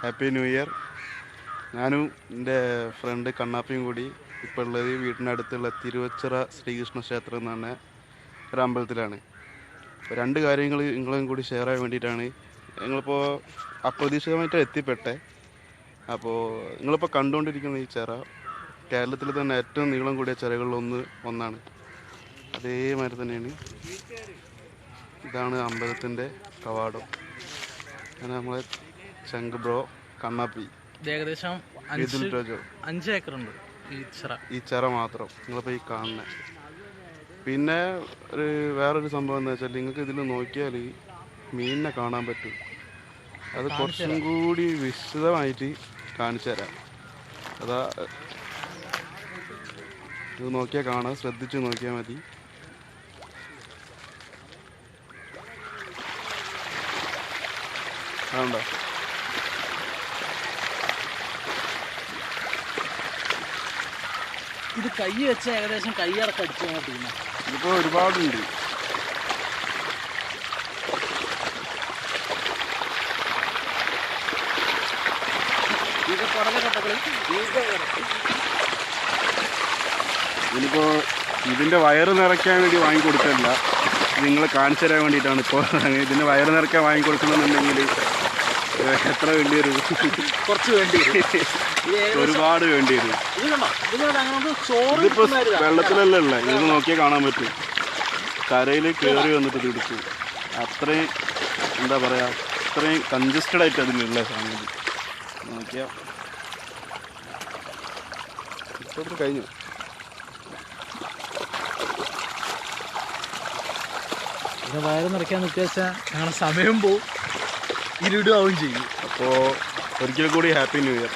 Happy new year. ഞാനും എൻ്റെ front കണ്ണാപ്പിയും കൂടി ഇപ്പോൾ ഉള്ളത് വീടിനടുത്തുള്ള തിരുവച്ചിറ ശ്രീകൃഷ്ണ ക്ഷേത്രം എന്ന് പറഞ്ഞ ഒരു അമ്പലത്തിലാണ്. അപ്പോൾ രണ്ട് കാര്യങ്ങൾ നിങ്ങളും കൂടി ഷെയർ ചെയ്യാൻ വേണ്ടിയിട്ടാണ്. ഞങ്ങളിപ്പോൾ അപ്രതീക്ഷിതമായിട്ട് എത്തിപ്പെട്ടെ. അപ്പോൾ നിങ്ങളിപ്പോൾ കണ്ടുകൊണ്ടിരിക്കുന്ന ഈ ചിറ കേരളത്തിൽ തന്നെ ഏറ്റവും നീളം കൂടിയ ചിറകളിൽ ഒന്നാണ്. അതേമാതിരി തന്നെയാണ് ഇതാണ് അമ്പലത്തിൻ്റെ കവാടം. അങ്ങനെ നമ്മളെ ചങ്ക് ബ്രോ കണ്ണാപ്പി ഏകദേശം 5 ഏക്കറുണ്ട് ഈ ചിറ മാത്രം നിങ്ങളിപ്പോൾ ഈ കാണുന്നത്. പിന്നെ വേറൊരു സംഭവം എന്താ വെച്ചാൽ നിങ്ങൾക്ക് ഇതിൽ നോക്കിയാൽ മീനിനെ കാണാൻ പറ്റും. അത് കുറച്ചും കൂടി വിശദമായിട്ട് കാണിച്ചു തരാം. അതാ ഇത് നോക്കിയാൽ കാണാം, ശ്രദ്ധിച്ച് നോക്കിയാൽ മതി. അതുണ്ടോ? ഇത് കൈ വെച്ച് ഏകദേശം കൈയടക്കം അടിച്ചു. ഇതിപ്പോൾ ഒരുപാടുണ്ട്. ഇതിപ്പോൾ ഇതിൻ്റെ വയറ് നിറയ്ക്കാൻ വേണ്ടി വാങ്ങിക്കൊടുക്കില്ല, നിങ്ങളെ കാണിച്ചു തരാൻ വേണ്ടിയിട്ടാണ്. ഇപ്പോൾ ഇതിൻ്റെ വയറ് നിറയ്ക്കാൻ വാങ്ങിക്കൊടുക്കണമെന്നുണ്ടെങ്കിൽ എത്ര വേണ്ടി വരും? കുറച്ച് വേണ്ടി വരും, ഒരുപാട് വേണ്ടി വരും. ഇതിപ്പോൾ വെള്ളത്തിലല്ല ഉള്ളത്, ഇത് നോക്കിയാൽ കാണാൻ പറ്റും. കരയിൽ കയറി വന്നിട്ട് ഇത് എടുക്കും. അത്രയും എന്താ പറയുക, അത്രയും കൺജസ്റ്റഡ് ആയിട്ട് അതിലുള്ള സംഗതി. നോക്കിയാൽ ഇപ്പോൾ കഴിഞ്ഞു. വയറ് നിറയ്ക്കാൻ നിൽക്കുക വെച്ചാൽ ഞങ്ങളുടെ സമയം പോവും, ഇരുടാവും ചെയ്യും. അപ്പോൾ ഒരിക്കൽ കൂടി ഹാപ്പി ന്യൂ ഇയർ.